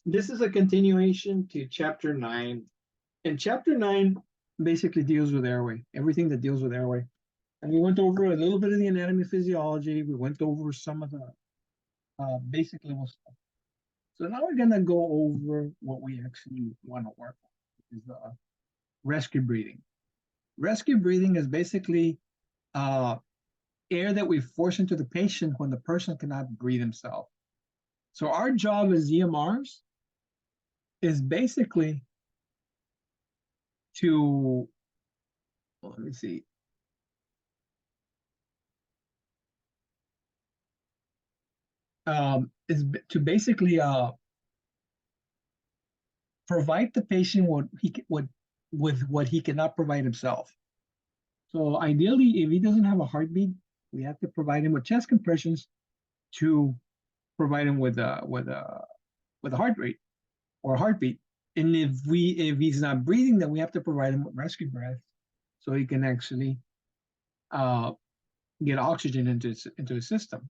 This is a continuation to chapter 9. And chapter 9 basically deals with airway, everything that deals with airway. And we went over a little bit of the anatomy physiology. We went over some of the basic level stuff. So now we're going to go over what we actually want to work on, is the rescue breathing. Rescue breathing is basically uh, air that we force into the patient when the person cannot breathe himself. So our job as EMRs is basically to, let me see, is to basically provide the patient with what he cannot provide himself. So ideally, if he doesn't have a heartbeat, we have to provide him with chest compressions to provide him with a heart rate or a heartbeat. And if he's not breathing, then we have to provide him with rescue breath so he can actually get oxygen into his system.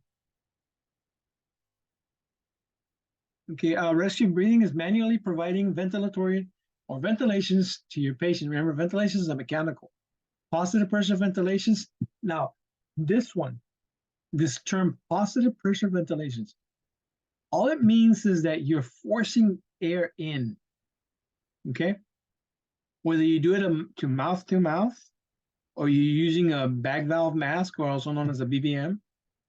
Okay, rescue breathing is manually providing ventilatory or ventilations to your patient. Remember, ventilations are mechanical. Positive pressure ventilations. Now, this term positive pressure ventilations, all it means is that you're forcing air in. Okay? Whether you do it to mouth, or you're using a bag valve mask, or also known as a BVM,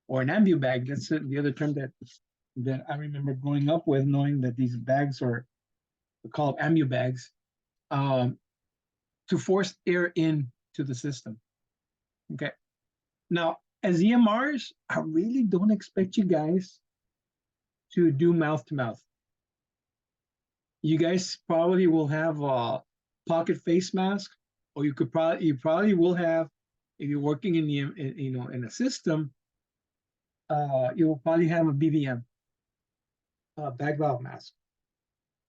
or an ambu-bag. That's the other term that I remember growing up with, knowing that these bags are called ambu-bags, to force air in to the system. Okay. Now, as EMRs, I really don't expect you guys to do mouth to mouth. You guys probably will have a pocket face mask, or you probably will have, if you're working in in a system, you will probably have a BVM, bag valve mask,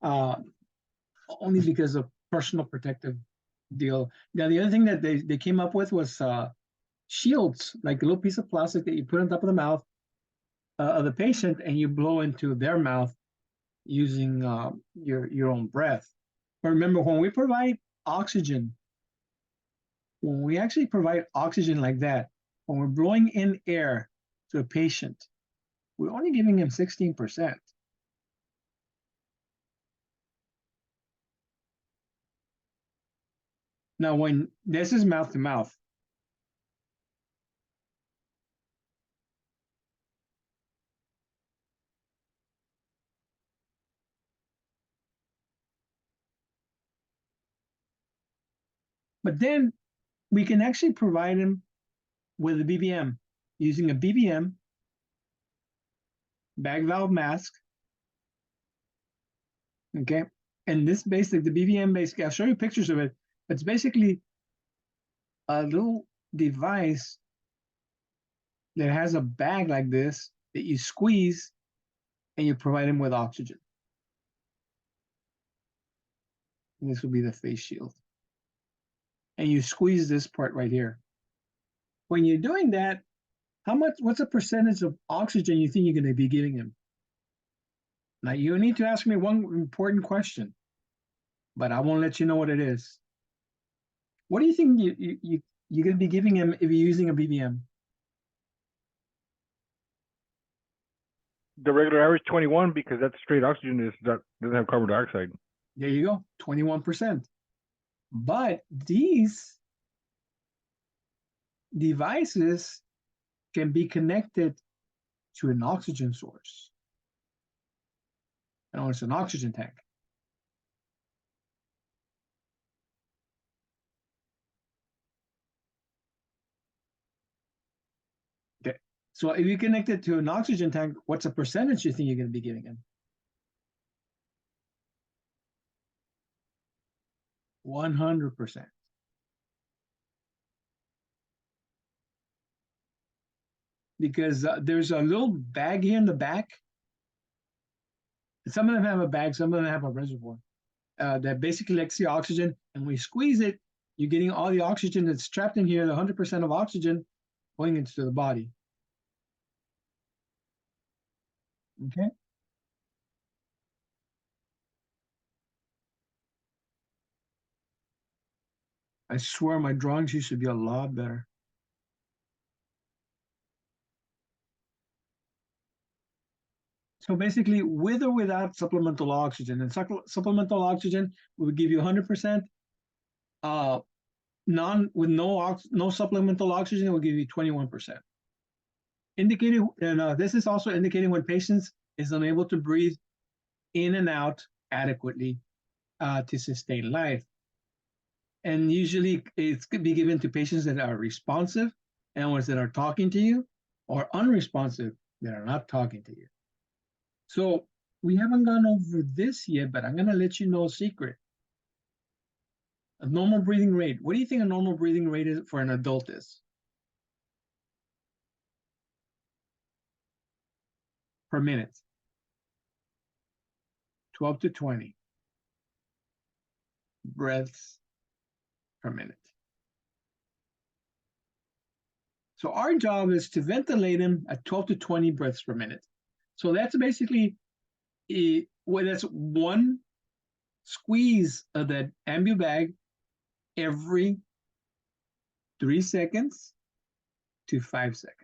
only because of personal protective deal. Now, the other thing that they came up with was shields, like a little piece of plastic that you put on top of the mouth of the patient, and you blow into their mouth using your own breath. But remember, when we provide oxygen, when we actually provide oxygen like that, when we're blowing in air to a patient, we're only giving him 16%. Now, when this is mouth to mouth, but then we can actually provide him with a BVM using a BVM, bag valve mask. Okay. And this basically, the BVM basically, I'll show you pictures of it. It's basically a little device that has a bag like this that you squeeze and you provide him with oxygen. And this will be the face shield. And you squeeze this part right here. When you're doing that, what's the percentage of oxygen you think you're going to be giving him? Now, you need to ask me one important question, but I won't let you know what it is. What do you think you're going to be giving him if you're using a BVM? The regular average 21, because that's straight oxygen, doesn't have carbon dioxide. There you go, 21%. But these devices can be connected to an oxygen source. And it's an oxygen tank. Okay. So if you connect it to an oxygen tank, what's the percentage you think you're going to be giving him? 100%. Because there's a little bag here in the back. Some of them have a bag, some of them have a reservoir that basically collects the oxygen. And when you squeeze it, you're getting all the oxygen that's trapped in here, the 100% of oxygen going into the body. Okay. I swear my drawings used to be a lot better. So basically, with or without supplemental oxygen, and supplemental oxygen will give you 100%. Non with no supplemental oxygen, it will give you 21%. Indicating, and this is also indicating when patients is unable to breathe in and out adequately to sustain life. And usually it could be given to patients that are responsive and ones that are talking to you, or unresponsive that are not talking to you. So we haven't gone over this yet, but I'm going to let you know a secret. A normal breathing rate. What do you think a normal breathing rate is for an adult is? Per minute. 12 to 20 breaths per minute. So our job is to ventilate him at 12 to 20 breaths per minute. So that's basically that's one squeeze of that ambu bag every 3 seconds to 5 seconds.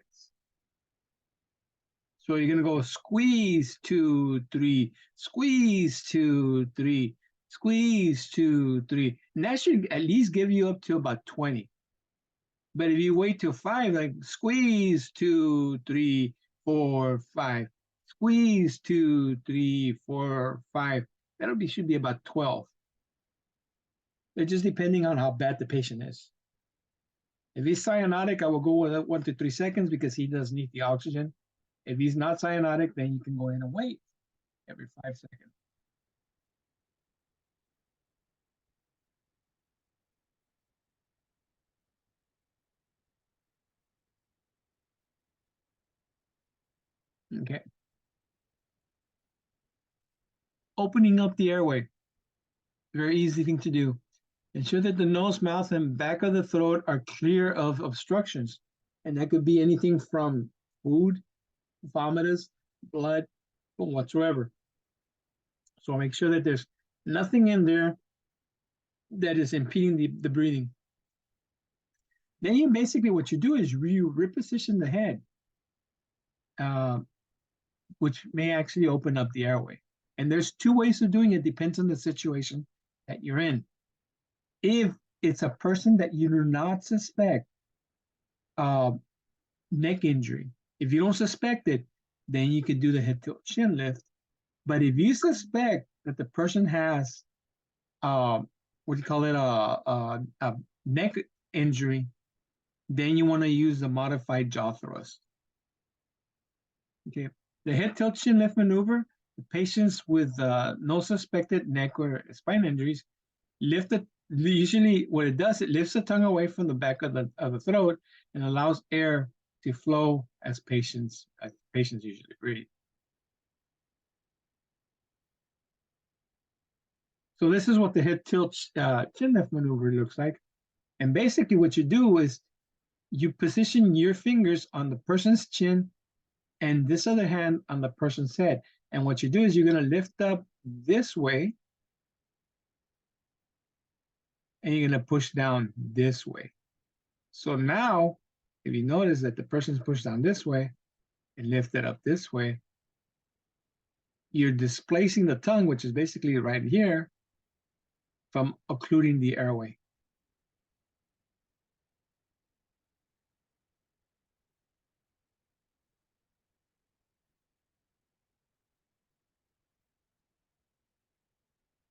So you're going to go squeeze 2, 3, squeeze 2, 3, squeeze 2, 3. And that should at least give you up to about 20. But if you wait till 5, like squeeze 2, 3, 4, 5, squeeze 2, 3, 4, 5, should be about 12. But just depending on how bad the patient is. If he's cyanotic, I will go with 1 to 3 seconds because he does need the oxygen. If he's not cyanotic, then you can go in and wait every 5 seconds. Okay. Opening up the airway. Very easy thing to do. Ensure that the nose, mouth, and back of the throat are clear of obstructions. And that could be anything from food, vomitus, blood, or whatsoever. So make sure that there's nothing in there that is impeding the breathing. Then you basically, what you do is you reposition the head, which may actually open up the airway. And there's 2 ways of doing it, depends on the situation that you're in. If it's a person that you do not suspect neck injury, if you don't suspect it, then you could do the head tilt chin lift. But if you suspect that the person has what do you call it, a neck injury, then you want to use the modified jaw thrust. Okay, the head tilt chin lift maneuver, the patients with no suspected neck or spine injuries lift it. Usually what it does, it lifts the tongue away from the back of the throat and allows air to flow as patients usually breathe. So this is what the head tilt chin lift maneuver looks like. And basically what you do is you position your fingers on the person's chin and this other hand on the person's head. And what you do is you're going to lift up this way and you're going to push down this way. So now, if you notice that the person's pushed down this way and lifted up this way, you're displacing the tongue, which is basically right here, from occluding the airway.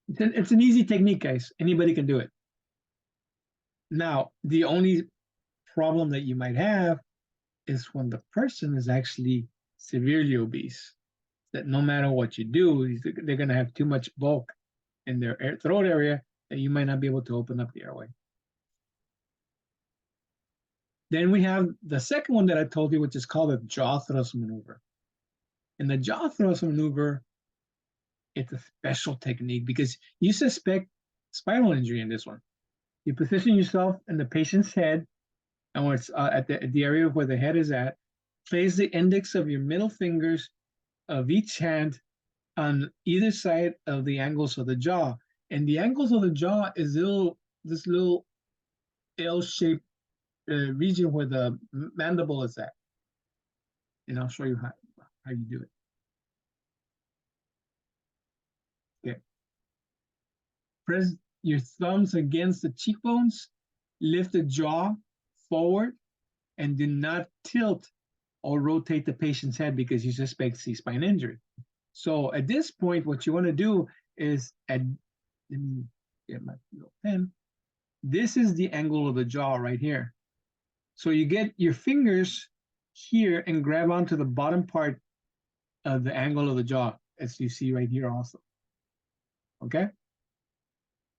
It's an easy technique, guys. Anybody can do it. Now, the only problem that you might have is when the person is actually severely obese, that no matter what you do, they're going to have too much bulk in their throat area that you might not be able to open up the airway. Then we have the second one that I told you, which is called the jaw thrust maneuver. And the jaw thrust maneuver, it's a special technique because you suspect spinal injury in this one. You position yourself in the patient's head, and when it's at the area where the head is at, place the index of your middle fingers of each hand on either side of the angles of the jaw. And the angles of the jaw is this little L-shaped region where the mandible is at. And I'll show you how you do it. Okay. Press your thumbs against the cheekbones, lift the jaw forward, and do not tilt or rotate the patient's head because you suspect C-spine injury. So at this point, what you want to do is, let me get my little pen. This is the angle of the jaw right here. So you get your fingers here and grab onto the bottom part of the angle of the jaw, as you see right here also. Okay?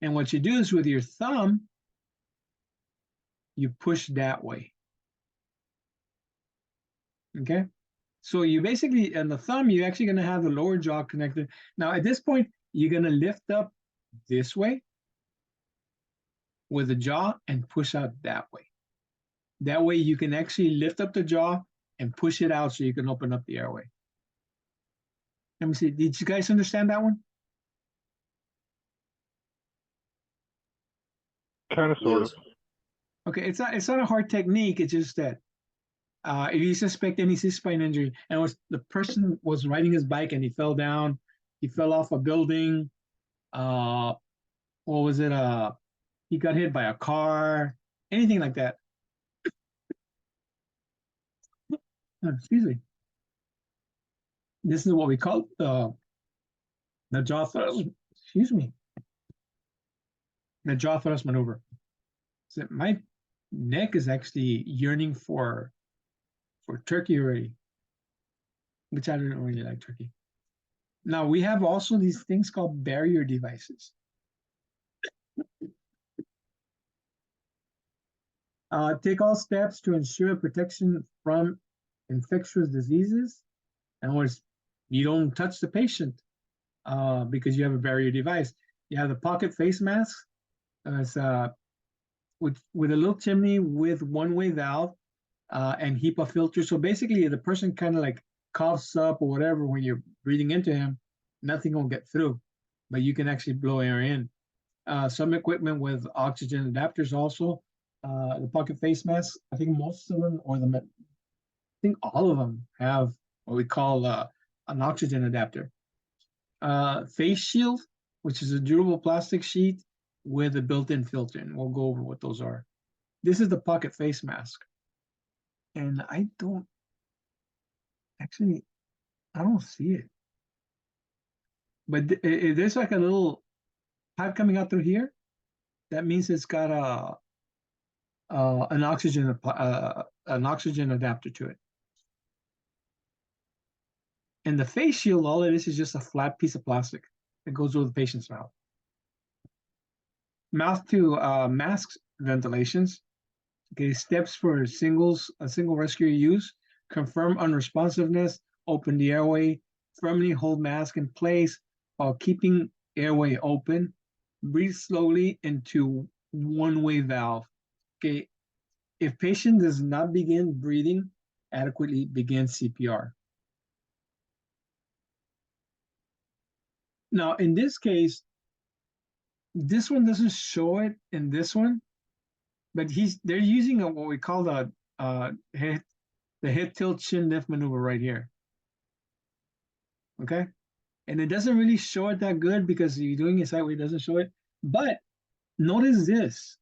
And what you do is with your thumb, you push that way. Okay? So you basically, on the thumb, you're actually going to have the lower jaw connected. Now, at this point, you're going to lift up this way with the jaw and push out that way. That way, you can actually lift up the jaw and push it out so you can open up the airway. Let me see. Did you guys understand that one? Kind of, sort of. Okay, it's not a hard technique. It's just that if you suspect any C-spine injury, and the person was riding his bike and he fell down, he fell off a building. What was it? He got hit by a car, anything like that. Excuse me. This is what we call the jaw thrust. Excuse me. The jaw thrust maneuver. So my neck is actually yearning for turkey already, which I don't really like turkey. Now we have also these things called barrier devices. Take all steps to ensure protection from infectious diseases. In other words, you don't touch the patient because you have a barrier device. You have the pocket face mask. It's with a little chimney with one-way valve and HEPA filter. So basically, the person kind of like coughs up or whatever when you're breathing into him, nothing will get through, but you can actually blow air in. Some equipment with oxygen adapters also. The pocket face mask, I think most of them, I think all of them have what we call an oxygen adapter. Face shield, which is a durable plastic sheet with a built-in filter, and we'll go over what those are. This is the pocket face mask. And I don't see it. But there's like a little pipe coming out through here. That means it's got an oxygen adapter to it. And the face shield, all it is just a flat piece of plastic that goes over the patient's mouth. Mouth to mask ventilations. Okay, steps for a single rescue use. Confirm unresponsiveness. Open the airway. Firmly hold mask in place while keeping airway open. Breathe slowly into one-way valve. Okay, if patient does not begin breathing adequately, begin CPR. Now, in this case, this one doesn't show it in this one, but they're using what we call the head tilt chin lift maneuver right here. Okay, and it doesn't really show it that good because you're doing it sideways, it doesn't show it. But notice this: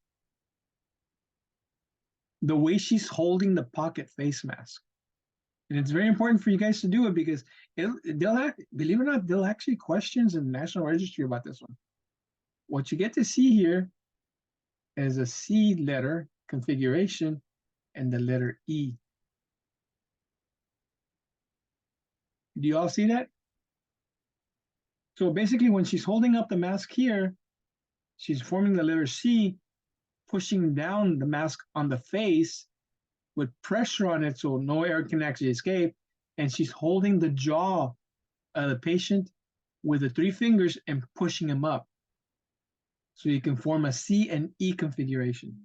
the way she's holding the pocket face mask. And it's very important for you guys to do it because believe it or not, they'll actually questions in the National Registry about this one. What you get to see here is a C letter configuration and the letter E. Do you all see that? So basically, when she's holding up the mask here, she's forming the letter C, pushing down the mask on the face with pressure on it so no air can actually escape. And she's holding the jaw of the patient with the 3 fingers and pushing him up. So you can form a C and E configuration.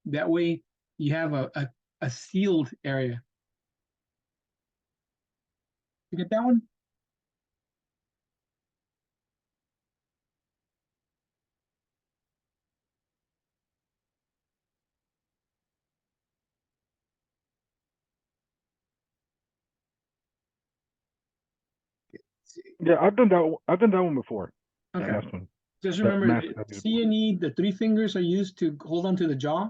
That way you have a sealed area. You get that one? Yeah, I've done that. I've done that one before. That Okay. last one. Just That remember, mask the that is- C and E, the three fingers are used to hold onto the jaw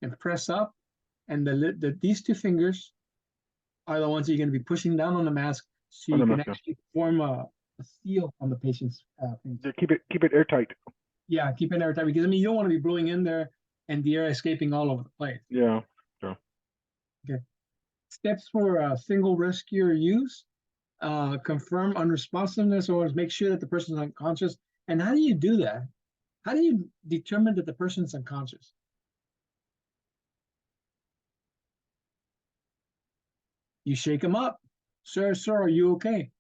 and press up, and these two fingers are the ones you're going to be pushing down on the mask, so On you the can mask, yeah. actually form a seal on the patient's face. Yeah, keep it airtight. Yeah, keep it airtight because I mean you don't want to be blowing in there and the air escaping all over the place. Yeah. So Okay. Steps for single rescue or use: confirm unresponsiveness or make sure that the person is unconscious. And how do you do that? How do you determine that the person is unconscious? You shake them up. Sir, are you okay?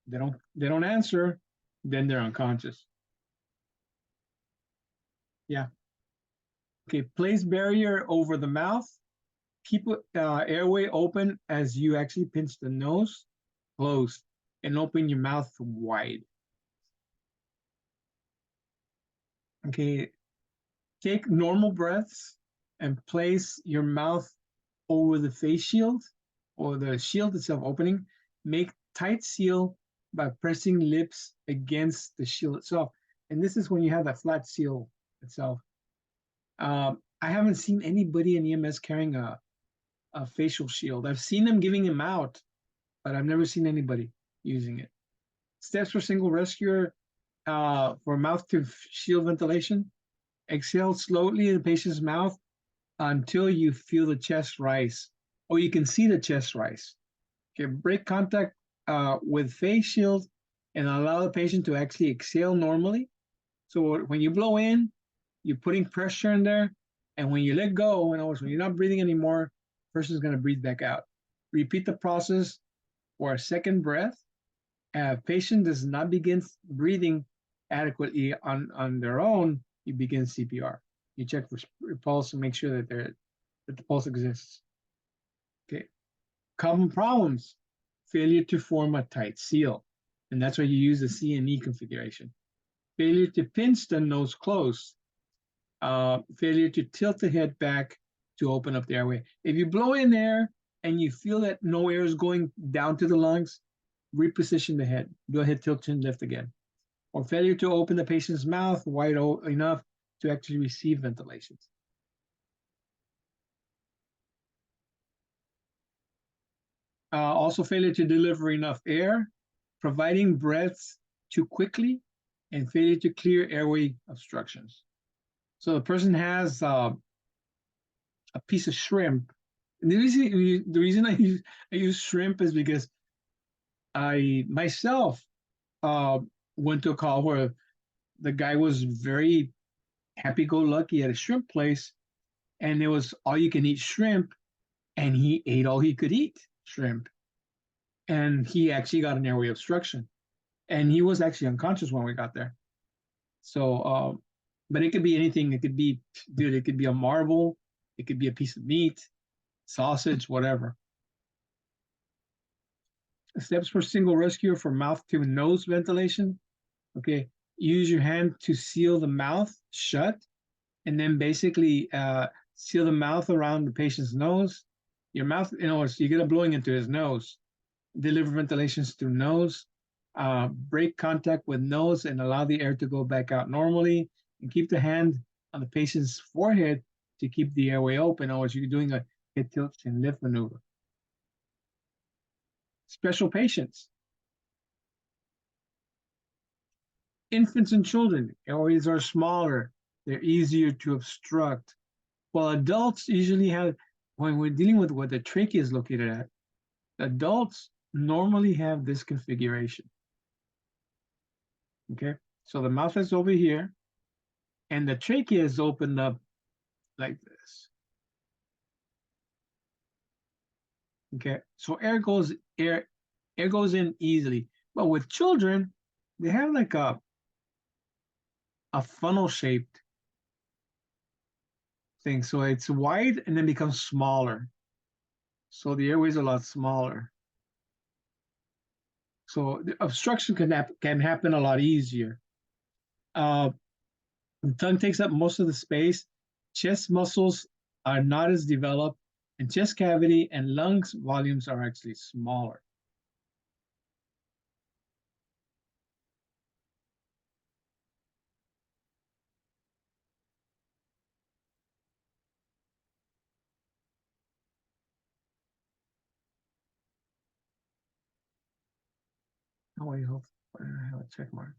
They don't answer, then they're unconscious. Yeah. Okay, place barrier over the mouth. Keep airway open as you actually pinch the nose closed and open your mouth wide. Okay, take normal breaths and place your mouth over the face shield or the shield itself opening. Make tight seal by pressing lips against the shield itself. And this is when you have that flat seal itself. I haven't seen anybody in EMS carrying a facial shield. I've seen them giving them out, but I've never seen anybody using it. Steps for single rescuer for mouth to shield ventilation. Exhale slowly in the patient's mouth until you feel the chest rise, or you can see the chest rise. Okay, break contact with face shield and allow the patient to actually exhale normally. So when you blow in, you're putting pressure in there, and when you let go, in other words, when you're not breathing anymore, the person's going to breathe back out. Repeat the process for a second breath. Patient does not begin breathing adequately on their own, you begin CPR. You check for pulse and make sure that the pulse exists. Okay. Common problems: failure to form a tight seal, and that's why you use the C and E configuration. Failure to pinch the nose closed. Failure to tilt the head back to open up the airway. If you blow in air and you feel that no air is going down to the lungs, reposition the head. Go ahead, tilt and lift again. Or failure to open the patient's mouth wide enough to actually receive ventilations. Also failure to deliver enough air, providing breaths too quickly, and failure to clear airway obstructions. So the person has a piece of shrimp. And the reason I use shrimp is because I myself went to a call where the guy was very happy-go-lucky at a shrimp place, and it was all you can eat shrimp, and he ate all he could eat shrimp, and he actually got an airway obstruction, and he was actually unconscious when we got there. So, but it could be anything. It could be, dude, it could be a marble, it could be a piece of meat, sausage, whatever. Steps for single rescue for mouth to nose ventilation. Okay, use your hand to seal the mouth shut, and then basically seal the mouth around the patient's nose. Your mouth, in other words, you get a blowing into his nose. Deliver ventilations through nose. Break contact with nose and allow the air to go back out normally. And keep the hand on the patient's forehead to keep the airway open. In other words, you're doing a head tilt and lift maneuver. Special patients. Infants and children, airways are smaller. They're easier to obstruct. While adults usually have, when we're dealing with what the trachea is located at, adults normally have this configuration. Okay, so the mouth is over here, and the trachea is opened up like this. Okay, so air goes in easily. But with children, they have like a funnel shaped thing. So it's wide and then becomes smaller. So the airway is a lot smaller. So the obstruction can happen a lot easier. The tongue takes up most of the space. Chest muscles are not as developed, and chest cavity and lungs volumes are actually smaller. Oh, I hope I have a check mark.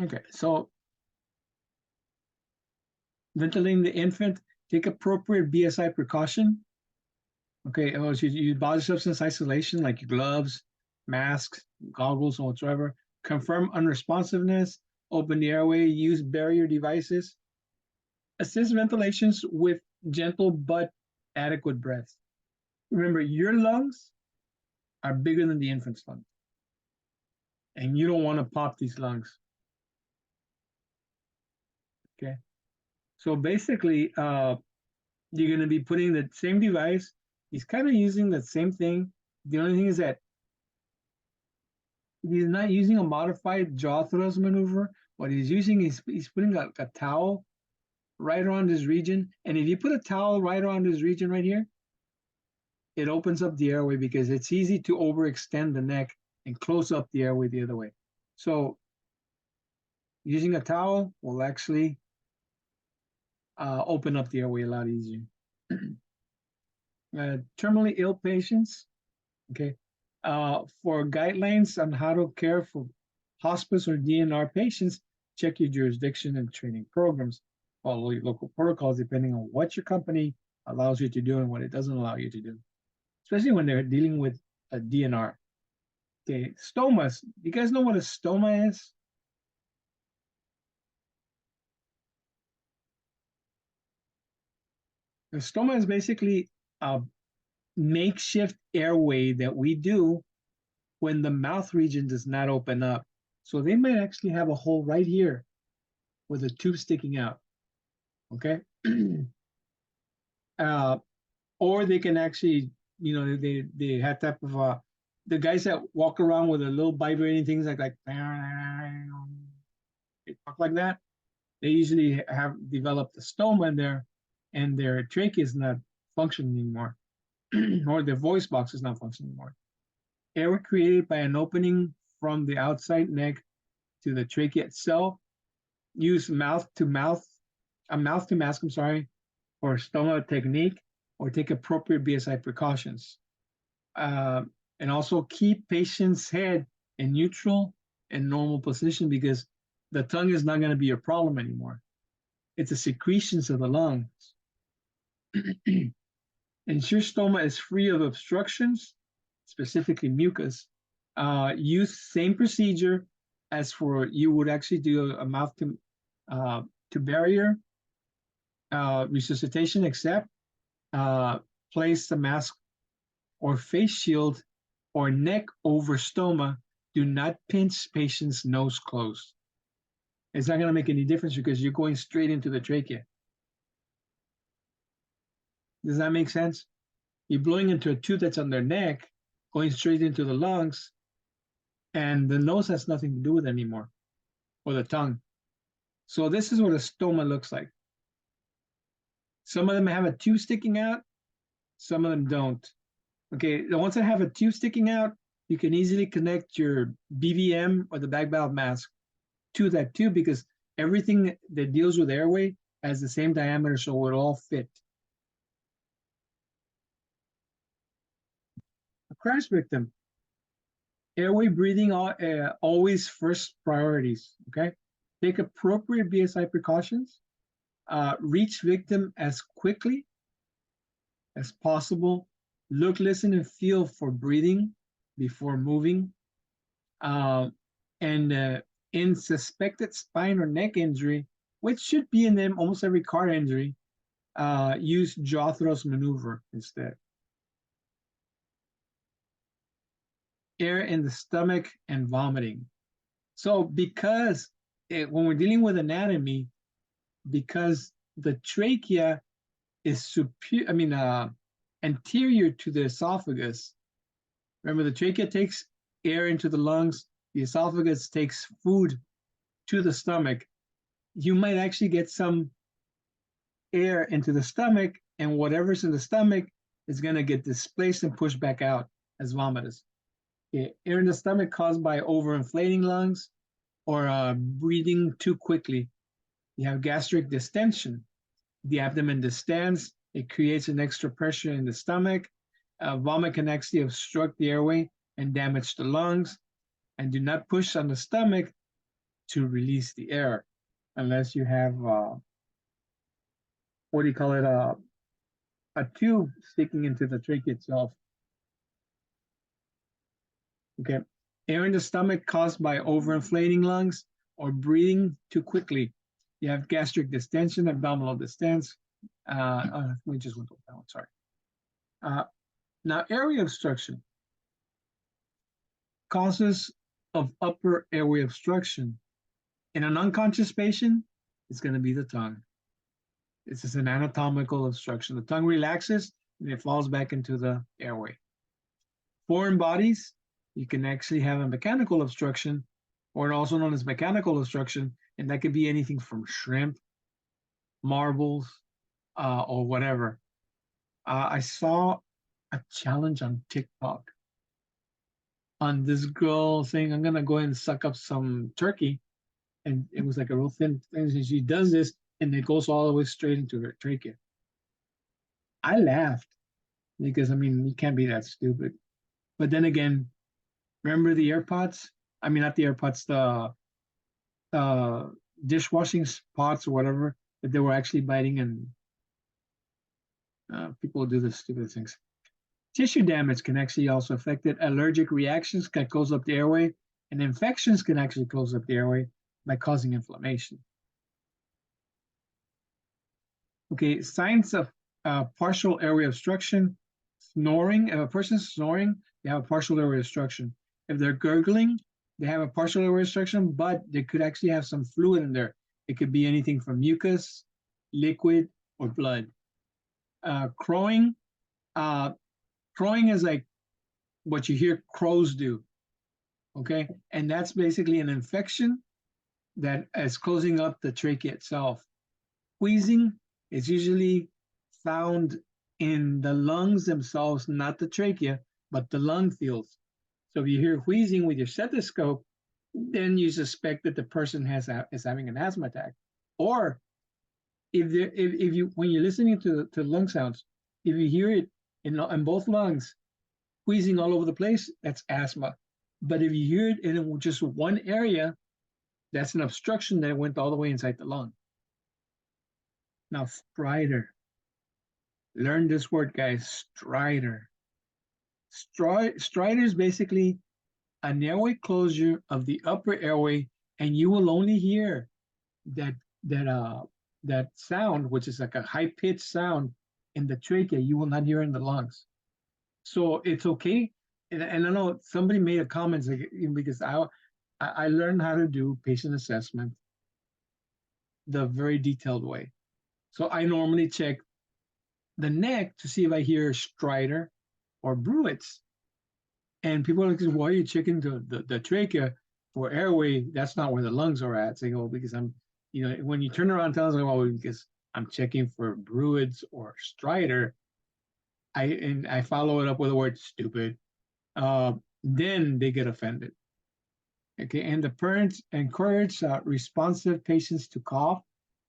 Okay, so ventilating the infant, take appropriate BSI precaution. Okay, you use body substance isolation like your gloves, masks, goggles, or whatsoever. Confirm unresponsiveness, open the airway, use barrier devices. Assist ventilations with gentle but adequate breath. Remember, your lungs are bigger than the infant's lungs, and you don't want to pop these lungs. Okay, so basically, you're going to be putting the same device. He's kind of using the same thing. The only thing is that he's not using a modified jaw thrust maneuver. What he's using is he's putting a towel right around his region. And if you put a towel right around his region right here, it opens up the airway because it's easy to overextend the neck and close up the airway the other way. So using a towel will actually open up the airway a lot easier. Terminally ill patients, okay, for guidelines on how to care for hospice or DNR patients, check your jurisdiction and training programs. Follow your local protocols depending on what your company allows you to do and what it doesn't allow you to do, especially when they're dealing with a DNR. Okay, stomas. You guys know what a stoma is? A stoma is basically a makeshift airway that we do when the mouth region does not open up. So they might actually have a hole right here with a tube sticking out. Okay. Or they can actually, they have type of the guys that walk around with a little vibrating things like they talk like that. They usually have developed a stoma in there, and their trachea is not functioning anymore, or their voice box is not functioning anymore. Air created by an opening from the outside neck to the trachea itself. Use mouth to mask, I'm sorry, or stoma technique, or take appropriate BSI precautions. And also keep patient's head in neutral and normal position because the tongue is not going to be your problem anymore. It's the secretions of the lungs. Ensure stoma is free of obstructions, specifically mucus. Use same procedure as for you would actually do a mouth to barrier resuscitation, except place the mask or face shield or neck over stoma. Do not pinch patient's nose closed. It's not going to make any difference because you're going straight into the trachea. Does that make sense? You're blowing into a tube that's on their neck, going straight into the lungs, and the nose has nothing to do with it anymore, or the tongue. So this is what a stoma looks like. Some of them have a tube sticking out, some of them don't. Okay, the ones that have a tube sticking out, you can easily connect your BVM or the bag valve mask to that tube because everything that deals with airway has the same diameter, so it all fit. A crash victim. Airway breathing always first priorities, okay? Take appropriate BSI precautions. Reach victim as quickly as possible. Look, listen, and feel for breathing before moving. And in suspected spine or neck injury, which should be in them almost every car injury, use jaw thrust maneuver instead. Air in the stomach and vomiting. So because when we're dealing with anatomy, because the trachea is anterior to the esophagus. Remember, the trachea takes air into the lungs, the esophagus takes food to the stomach. You might actually get some air into the stomach, and whatever's in the stomach is going to get displaced and pushed back out as vomitus. Okay. Air in the stomach caused by overinflating lungs or breathing too quickly. You have gastric distension. The abdomen distends. It creates an extra pressure in the stomach. Vomit can actually obstruct the airway and damage the lungs. And do not push on the stomach to release the air unless you have, what do you call it, a tube sticking into the trachea itself. Okay. Air in the stomach caused by overinflating lungs or breathing too quickly. You have gastric distension, abdominal distance. We just went over that one, sorry. Now, airway obstruction. Causes of upper airway obstruction. In an unconscious patient, it's going to be the tongue. This is an anatomical obstruction. The tongue relaxes and it falls back into the airway. Foreign bodies, you can actually have a mechanical obstruction, or also known as mechanical obstruction, and that could be anything from shrimp, marbles, or whatever. I saw a challenge on TikTok on this girl saying, I'm gonna go ahead and suck up some turkey. And it was like a real thin thing. And she does this and it goes all the way straight into her trachea. I laughed because, I mean, you can't be that stupid. But then again, remember the AirPods? I mean, not the AirPods, the dishwashing pots or whatever, that they were actually biting, and people do the stupid things. Tissue damage can actually also affect it. Allergic reactions can close up the airway, and infections can actually close up the airway by causing inflammation. Okay, signs of partial airway obstruction. Snoring. If a person's snoring, they have a partial airway obstruction. If they're gurgling, they have a partial airway obstruction, but they could actually have some fluid in there. It could be anything from mucus, liquid, or blood. Crowing. Crowing is like what you hear crows do. Okay, and that's basically an infection that is closing up the trachea itself. Wheezing is usually found in the lungs themselves, not the trachea, but the lung fields. So if you hear wheezing with your stethoscope, then you suspect that the person is having an asthma attack. Or if you when you're listening to lung sounds, if you hear it in both lungs, wheezing all over the place, that's asthma. But if you hear it in just one area, that's an obstruction that went all the way inside the lung. Now, stridor. Learn this word, guys. Stridor. Stridor is basically an airway closure of the upper airway, and you will only hear that sound, which is like a high-pitched sound in the trachea. You will not hear in the lungs. So it's okay. And I know somebody made a comment because I learned how to do patient assessment the very detailed way. So I normally check the neck to see if I hear stridor or bruits. And people are like, why are you checking the trachea for airway? That's not where the lungs are at. Saying, oh, because I'm, when you turn around and tell us, well, because I'm checking for bruits or stridor, I follow it up with the word stupid. Then they get offended. Okay, and the parents encourage responsive patients to cough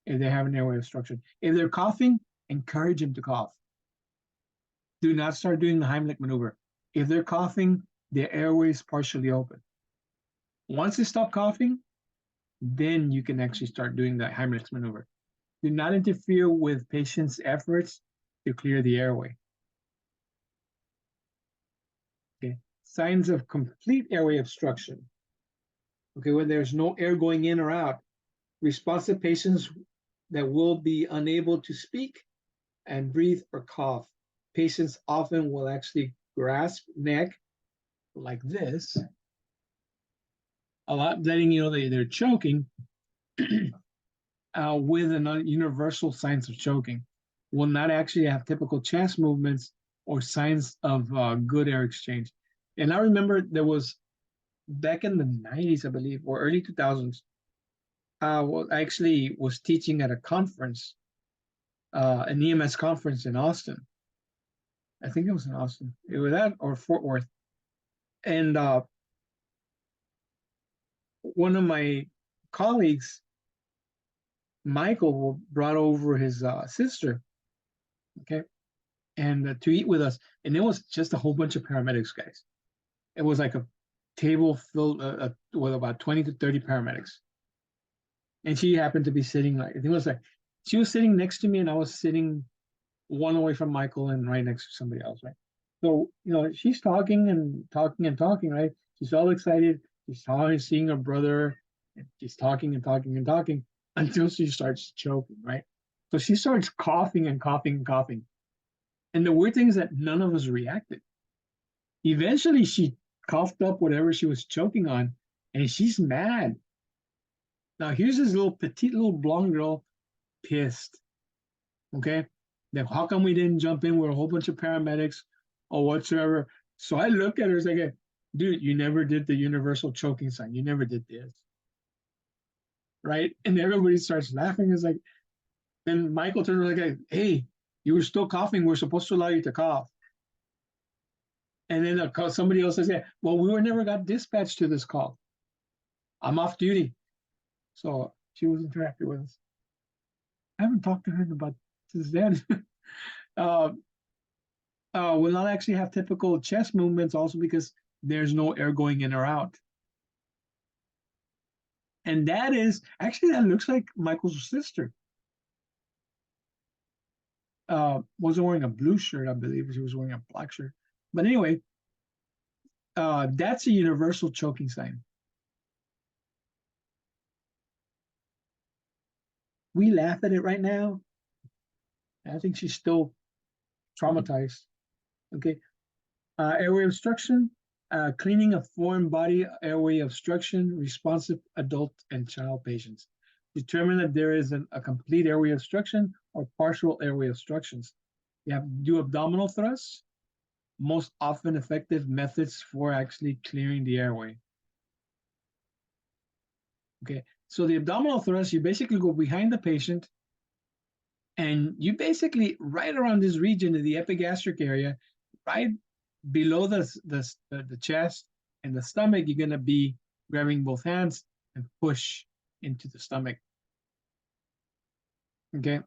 if they have an airway obstruction. If they're coughing, encourage them to cough. Do not start doing the Heimlich maneuver. If they're coughing, their airway is partially open. Once they stop coughing, then you can actually start doing the Heimlich maneuver. Do not interfere with patients' efforts to clear the airway. Okay, signs of complete airway obstruction. Okay, when there's no air going in or out. Responsive patients that will be unable to speak and breathe or cough. Patients often will actually grasp neck like this, a lot letting you know they're choking with universal signs of choking. Will not actually have typical chest movements or signs of good air exchange. And I remember there was, back in the 90s, I believe, or early 2000s, I actually was teaching at a conference, an EMS conference in Austin. I think it was in Austin. It was that or Fort Worth. And one of my colleagues, Michael, brought over his sister, okay, and to eat with us, and it was just a whole bunch of paramedics, guys. It was like a table filled with about 20 to 30 paramedics, and she happened to be sitting like it was like she was sitting next to me, and I was sitting one away from Michael and right next to somebody else, right? So, she's talking and talking and talking, right? She's all excited. She's talking, seeing her brother, and she's talking and talking and talking until she starts choking, right? So she starts coughing and coughing and coughing. And the weird thing is that none of us reacted. Eventually, she coughed up whatever she was choking on, and she's mad. Now, here's this little petite little blonde girl pissed, okay? Then how come we didn't jump in with a whole bunch of paramedics or whatsoever? So I look at her as like, dude, you never did the universal choking sign. You never did this. Right? And everybody starts laughing. It's like, then Michael turns around like, hey, you were still coughing. We're supposed to allow you to cough. And then somebody else says, yeah, well, we were never got dispatched to this call. I'm off duty. So she was interacting with us. I haven't talked to her about since then. Will not actually have typical chest movements also because there's no air going in or out. And that looks like Michael's sister. Wasn't wearing a blue shirt, I believe. She was wearing a black shirt. But anyway, that's a universal choking sign. We laugh at it right now. I think she's still traumatized. Okay. Airway obstruction, cleaning of foreign body airway obstruction, responsive adult and child patients. Determine if there is a complete airway obstruction or partial airway obstructions. You have to do abdominal thrusts, most often effective methods for actually clearing the airway. Okay, so the abdominal thrust, you basically go behind the patient and you basically right around this region of the epigastric area, right below the chest and the stomach, you're going to be grabbing both hands and push into the stomach. Okay,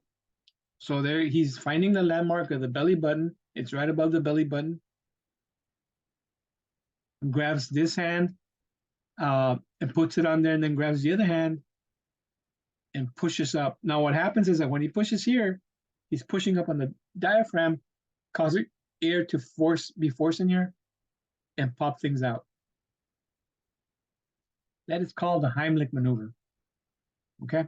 so there he's finding the landmark of the belly button. It's right above the belly button. Grabs this hand and puts it on there, and then grabs the other hand and pushes up. Now what happens is that when he pushes here, he's pushing up on the diaphragm, causing air to be forcing here and pop things out. That is called the Heimlich maneuver. Okay.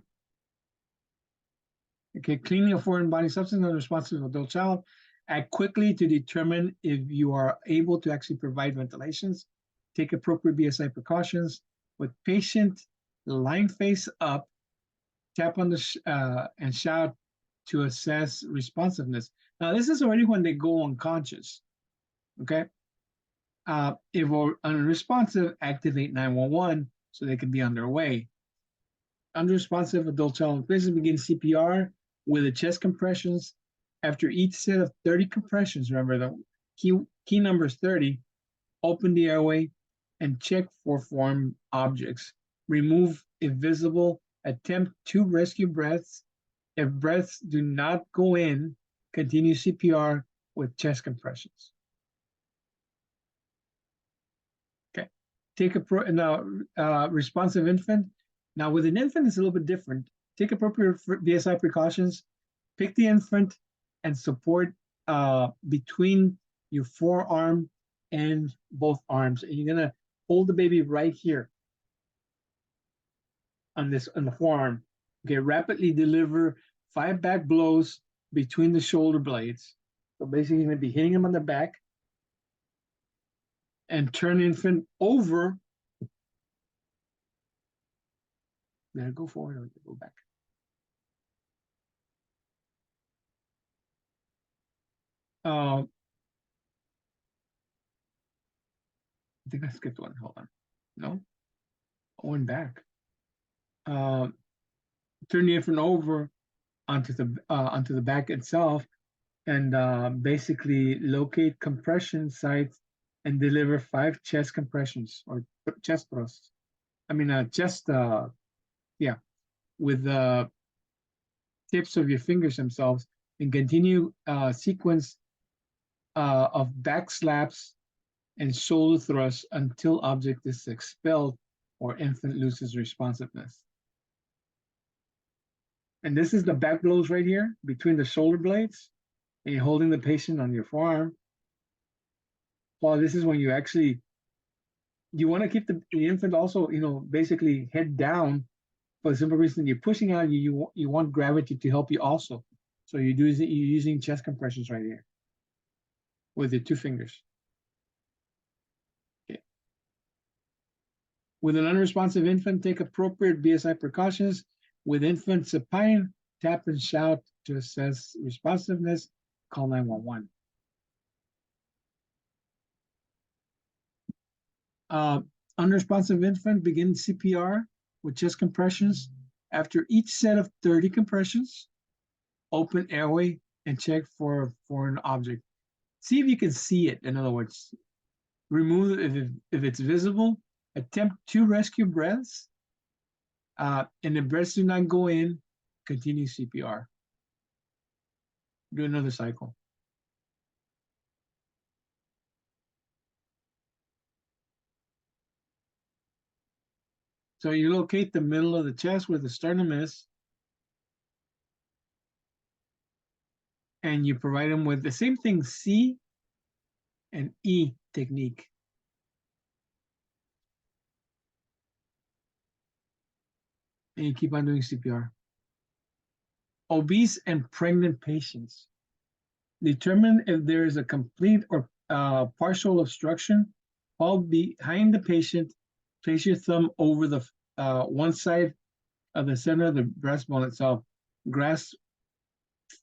Okay, cleaning a foreign body substance in response to an adult child. Act quickly to determine if you are able to actually provide ventilations. Take appropriate BSI precautions. With patient lying face up, tap on the and shout to assess responsiveness. Now, this is already when they go unconscious. Okay. If we're unresponsive, activate 911 so they can be on their way. Unresponsive adult child in place, begin CPR with the chest compressions. After each set of 30 compressions, remember the key number is 30, open the airway and check for foreign objects. Remove if visible, attempt 2 rescue breaths. If breaths do not go in, continue CPR with chest compressions. Okay, take a responsive infant. Now with an infant, it's a little bit different. Take appropriate BSI precautions, pick the infant and support between your forearm and both arms. And you're gonna hold the baby right here on the forearm. Okay, rapidly deliver 5 back blows between the shoulder blades. So basically you're gonna be hitting him on the back and turn infant over. Now go forward or go back. I think I skipped one. Hold on. No? Going back. Turn the infant over onto the back itself and basically locate compression sites and deliver 5 chest compressions or chest thrusts. just with the tips of your fingers themselves, and continue sequence of back slaps and shoulder thrusts until object is expelled or infant loses responsiveness. And this is the back blows right here between the shoulder blades, and you're holding the patient on your forearm. Well, this is when you actually, you want to keep the infant also, basically head down, for the simple reason you're pushing out, you want gravity to help you also. So you're using chest compressions right here with your 2 fingers. Okay. With an unresponsive infant, take appropriate BSI precautions. With infant supine, tap and shout to assess responsiveness. Call 911. Unresponsive infant, begin CPR with chest compressions. After each set of 30 compressions, open airway and check for a foreign object. See if you can see it. In other words, remove it if it's visible. Attempt 2 rescue breaths. And the breaths do not go in, continue CPR. Do another cycle. So you locate the middle of the chest where the sternum is, and you provide them with the same thing, C and E technique. And you keep on doing CPR. Obese and pregnant patients. Determine if there is a complete or partial obstruction. Fall behind the patient. Place your thumb over the one side of the center of the breastbone itself. Grasp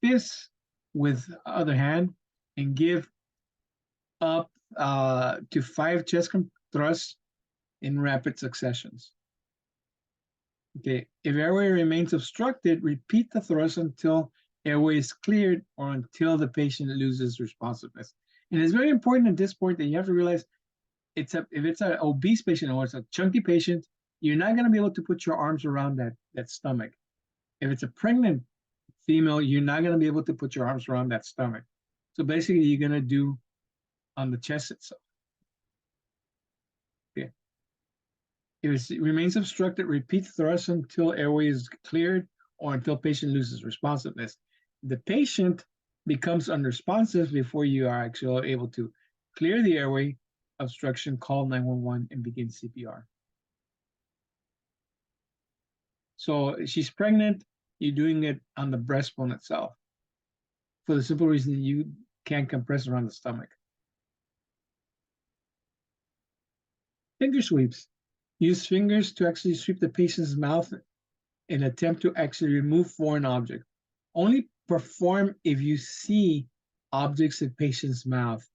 fist with other hand and give up to 5 chest thrusts in rapid successions. Okay, if airway remains obstructed, repeat the thrust until airway is cleared or until the patient loses responsiveness. And it's very important at this point that you have to realize if it's an obese patient or it's a chunky patient, you're not going to be able to put your arms around that stomach. If it's a pregnant female, you're not going to be able to put your arms around that stomach. So basically, you're going to do on the chest itself. Okay. If it remains obstructed, repeat thrust until airway is cleared or until patient loses responsiveness. The patient becomes unresponsive before you are actually able to clear the airway obstruction, call 911, and begin CPR. So she's pregnant, you're doing it on the breastbone itself for the simple reason that you can't compress around the stomach. Finger sweeps. Use fingers to actually sweep the patient's mouth and attempt to actually remove foreign objects. Only perform if you see objects in patient's mouth.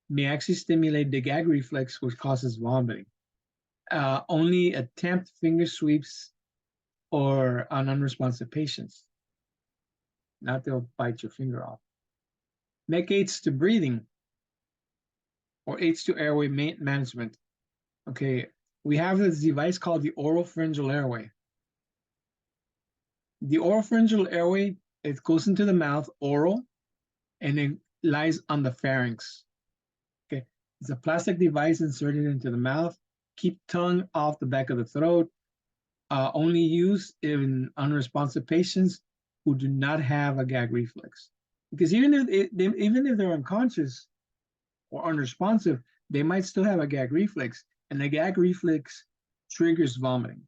May actually stimulate the gag reflex, which causes vomiting. Only attempt finger sweeps or on unresponsive patients. Not they'll bite your finger off. Make aids to breathing or aids to airway management. Okay, we have this device called the oropharyngeal airway. The oropharyngeal airway, it goes into the mouth, oral, and it lies on the pharynx. Okay, it's a plastic device inserted into the mouth. Keep tongue off the back of the throat. Only used in unresponsive patients who do not have a gag reflex. Because even if they're unconscious or unresponsive, they might still have a gag reflex, and the gag reflex triggers vomiting.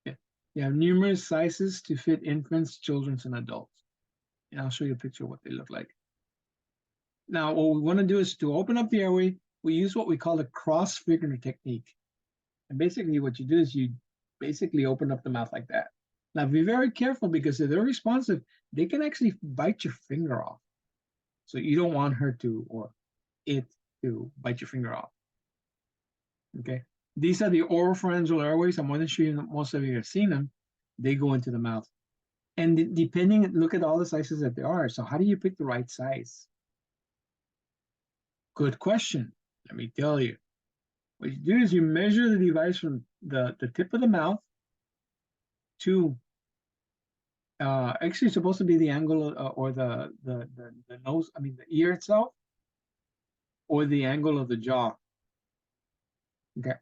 Okay. You have numerous sizes to fit infants, children, and adults. And I'll show you a picture of what they look like. Now, what we want to do is to open up the airway, we use what we call the cross-figure technique. And basically what you do is you basically open up the mouth like that. Now, be very careful because if they're responsive, they can actually bite your finger off. So you don't want her to or it to bite your finger off. Okay. These are the oropharyngeal airways. I'm more than sure most of you have seen them. They go into the mouth. And depending, look at all the sizes that there are. So how do you pick the right size? Good question. Let me tell you. What you do is you measure the device from the tip of the mouth to actually it's supposed to be the angle or the nose, I mean the ear itself, or the angle of the jaw. Okay.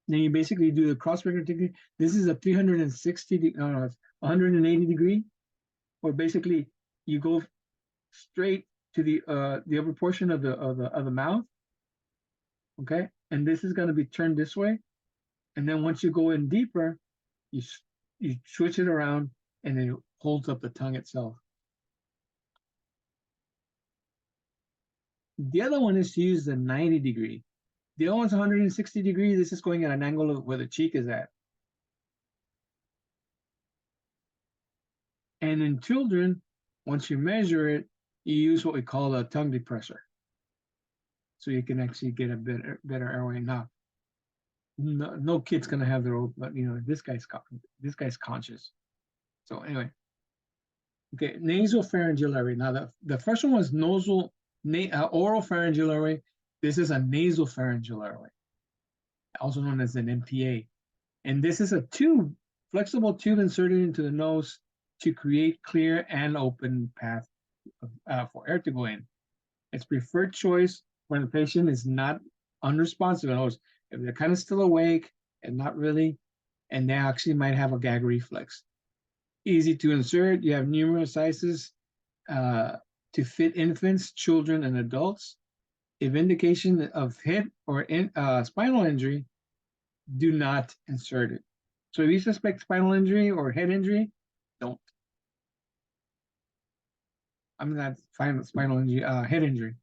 Then you basically do the cross degree. This is a 360, no, it's 180 degree, or basically you go straight to the upper portion of the mouth. Okay, and this is going to be turned this way, and then once you go in deeper, you switch it around, and then it holds up the tongue itself. The other one is to use the 90 degree. The other one's 160 degree. This is going at an angle of where the cheek is at. And in children, once you measure it, you use what we call a tongue depressor. So you can actually get a better airway. Now, no kid's gonna have their own, but you know, this guy's conscious. So anyway, okay, nasopharyngeal airway. Now the first one was oropharyngeal airway. This is a nasopharyngeal airway, also known as an NPA. And this is a tube, flexible tube inserted into the nose to create clear and open path for air to go in. It's preferred choice when the patient is not unresponsive. In other words, if they're kind of still awake and not really, and they actually might have a gag reflex. Easy to insert. You have numerous sizes to fit infants, children, and adults. If indication of hip or spinal injury, do not insert it. So if you suspect spinal injury or head injury, don't. I'm not spinal injury, head injury.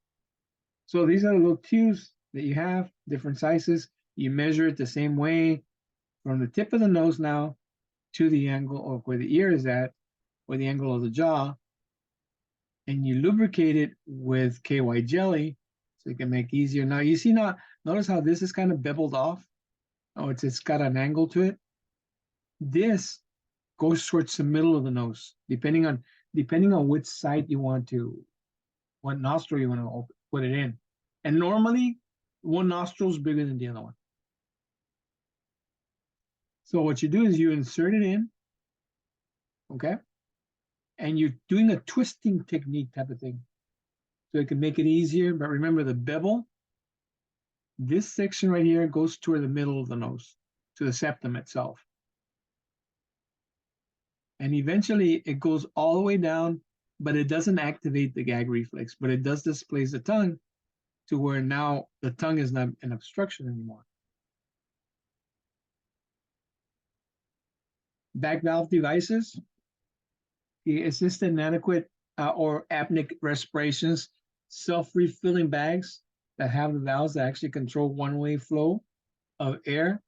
So these are the little tubes that you have, different sizes. You measure it the same way from the tip of the nose now to the angle of where the ear is at, or the angle of the jaw, and you lubricate it with KY jelly so you can make easier. Now you see notice how this is kind of beveled off. Oh, it's got an angle to it. This goes towards the middle of the nose, depending on which side you want to, what nostril you want to put it in. And normally, one nostril is bigger than the other one. So what you do is you insert it in, okay? And you're doing a twisting technique type of thing. So it can make it easier, but remember the bevel, this section right here goes toward the middle of the nose, to the septum itself. And eventually it goes all the way down, but it doesn't activate the gag reflex, but it does displace the tongue to where now the tongue is not an obstruction anymore. Back valve devices, the assisted inadequate or apneic respirations, self-refilling bags that have the valves that actually control one-way flow of air,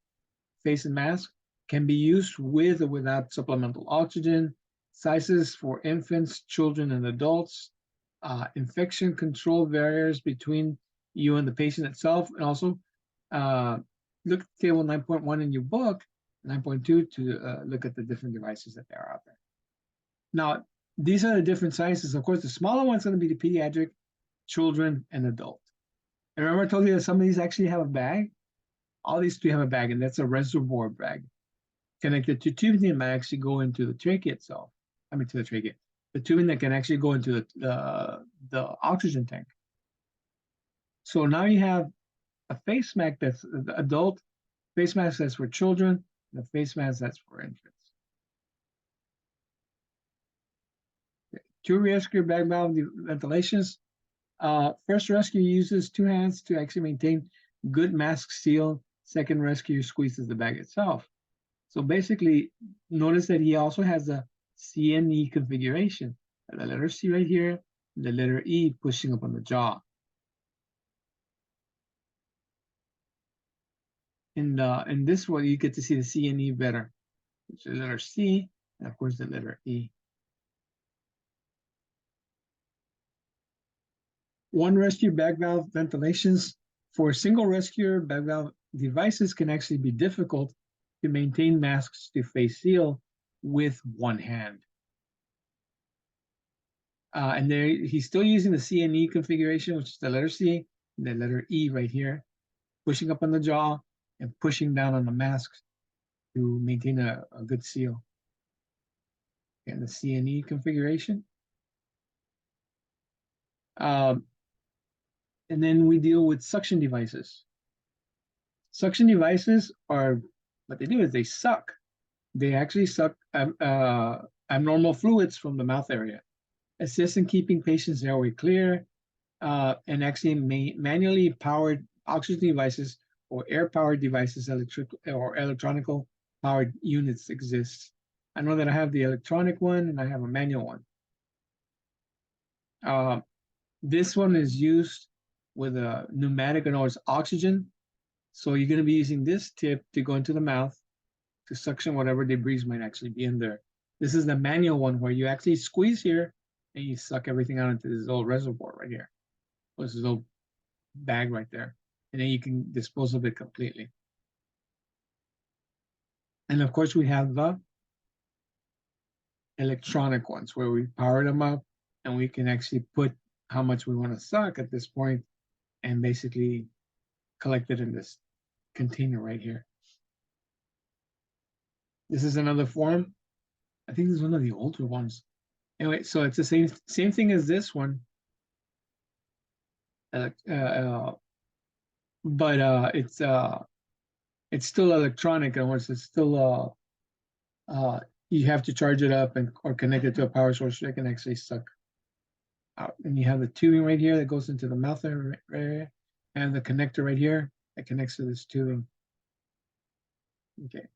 face and mask, can be used with or without supplemental oxygen. Sizes for infants, children, and adults. Infection control barriers between you and the patient itself. And also look at table 9.1 in your book, 9.2 to look at the different devices that are out there. Now, these are the different sizes. Of course, the smaller one's going to be the pediatric, children, and adult. And remember I told you that some of these actually have a bag? All these three have a bag, and that's a reservoir bag. Connected to tubing that might actually go into the trachea itself. I mean, to the trachea. The tubing that can actually go into the oxygen tank. So now you have a face mask that's the adult, face mask that's for children, and a face mask that's for infants. Two rescue bag valve ventilations. First rescue uses two hands to actually maintain good mask seal. Second rescue squeezes the bag itself. So basically, notice that he also has a CNE configuration. The letter C right here, the letter E pushing up on the jaw. And in this one, you get to see the CNE better. Which is the letter C, and of course the letter E. One rescue bag valve ventilations for single rescue bag valve devices can actually be difficult to maintain masks to face seal with one hand. And there he's still using the CNE configuration, which is the letter C and the letter E right here. pushing up on the jaw and pushing down on the mask to maintain a good seal. And the CNE configuration. And then we deal with suction devices. Suction devices are, what they do is they suck. They actually suck abnormal fluids from the mouth area, assist in keeping patients' airway clear, and actually manually powered oxygen devices or air-powered devices, electric or electronical powered units exist. I know that I have the electronic one and I have a manual one. This one is used with a pneumatic, in other words, oxygen. So you're going to be using this tip to go into the mouth to suction whatever debris might actually be in there. This is the manual one where you actually squeeze here and you suck everything out into this little reservoir right here. This little bag right there. And then you can dispose of it completely. And of course, we have the electronic ones where we power them up and we can actually put how much we want to suck at this point and basically collect it in this container right here. This is another form. I think this is one of the older ones. Anyway, so it's the same thing as this one. But it's still electronic, and once it's still you have to charge it up or connect it to a power source so it can actually suck out. And you have the tubing right here that goes into the mouth area, and the connector right here that connects to this tubing. Okay.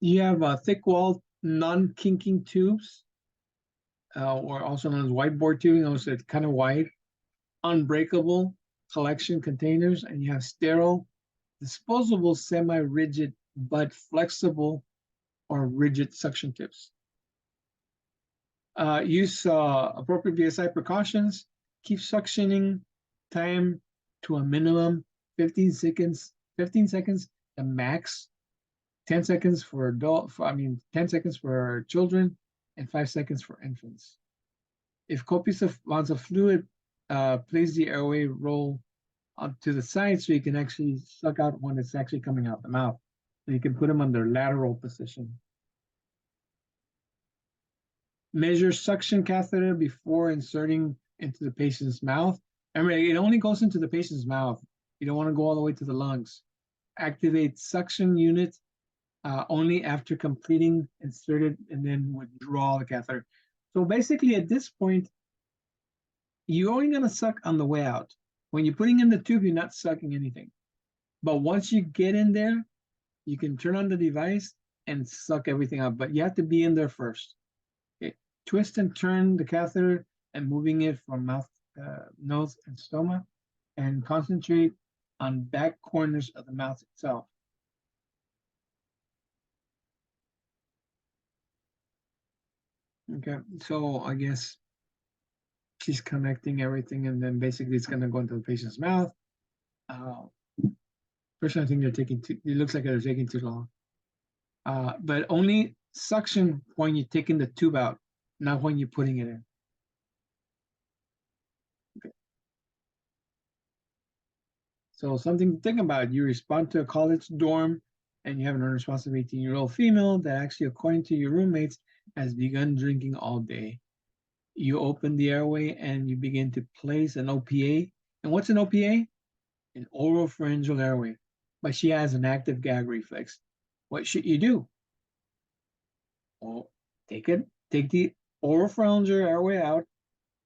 You have thick-walled, non-kinking tubes, or also known as whiteboard tubing. Also, it's kind of wide, unbreakable collection containers, and you have sterile, disposable, semi-rigid but flexible or rigid suction tips. Use appropriate PSI precautions. Keep suctioning time to a minimum 15 seconds the max. 10 seconds for 10 seconds for children and 5 seconds for infants. If copious amounts of fluid, place the airway roll up to the side so you can actually suck out when it's actually coming out the mouth. So you can put them on their lateral position. Measure suction catheter before inserting into the patient's mouth. Remember, it only goes into the patient's mouth. You don't want to go all the way to the lungs. Activate suction unit only after completing inserted and then withdraw the catheter. So basically at this point, you're only gonna suck on the way out. When you're putting in the tube, you're not sucking anything. But once you get in there, you can turn on the device and suck everything out, but you have to be in there first. Okay. Twist and turn the catheter and moving it from mouth, nose and stoma, and concentrate on back corners of the mouth itself. Okay, so I guess she's connecting everything and then basically it's gonna go into the patient's mouth. Personally, I think it looks like they're taking too long. But only suction when you're taking the tube out, not when you're putting it in. Okay. So something to think about, you respond to a college dorm and you have an unresponsive 18-year-old female that actually, according to your roommates, has begun drinking all day. You open the airway and you begin to place an OPA. And what's an OPA? An oropharyngeal airway. But she has an active gag reflex. What should you do? Well, take the oropharyngeal airway out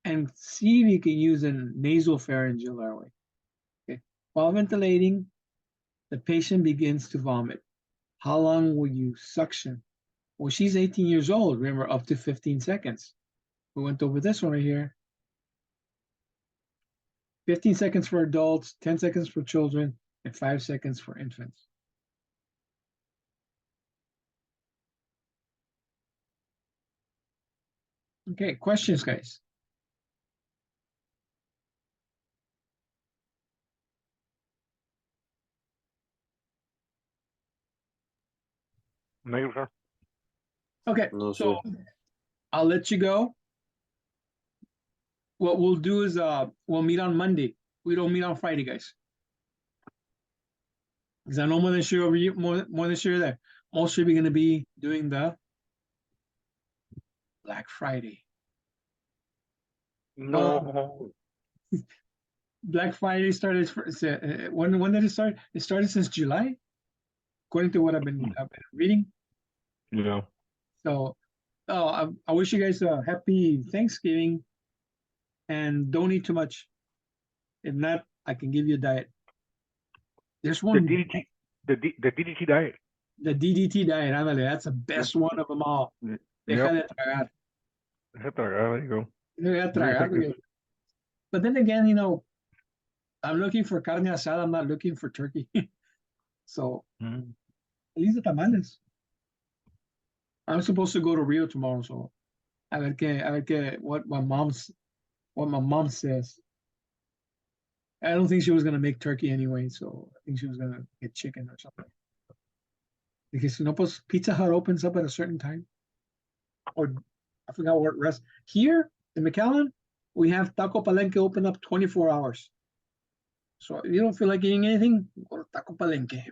and see if you can use a nasopharyngeal airway. Okay. While ventilating, the patient begins to vomit. How long will you suction? Well, she's 18 years old, remember, up to 15 seconds. We went over this one right here. 15 seconds for adults, 10 seconds for children, and 5 seconds for infants. Okay, questions, guys? Negative, sir. Okay, No, so sir. I'll let you go. What we'll do is we'll meet on Monday. we don't meet on Friday, guys. Because I know more than sure over you, more than sure that most of you are gonna be doing the Black Friday. No. Black Friday started when did it start? It started since July, according to what I've been reading. Yeah. So, I wish you guys a happy Thanksgiving, and don't eat too much. If not, I can give you a diet. There's The one, DDT, the DDT diet. the DDT diet. Ándale, that's the best one of them all. Yep. Deja de tragar. There you go. Deja de tragar, effective. porque- But then again, you know, I'm looking for carne asada. I'm not looking for turkey. So Mm. at least the tamales. I'm supposed to go to Rio tomorrow, so a ver qué, what my mom says. I don't think she was gonna make turkey anyway, so I think she was gonna get chicken or something. Because no, pues Pizza Hut opens up at a certain time, or I forgot what rest. Here in McAllen, we have Taco Palenque open up 24 hours. So if you don't feel like eating anything, go to Taco Palenque.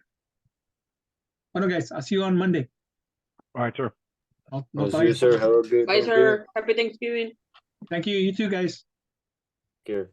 Bueno, guys, I'll see you on Monday. All right, sir. No I'll see you, talk- sir. Have a good Bye, Thanksgiving. sir. Happy Thanksgiving. Thank you. You too, guys. Care.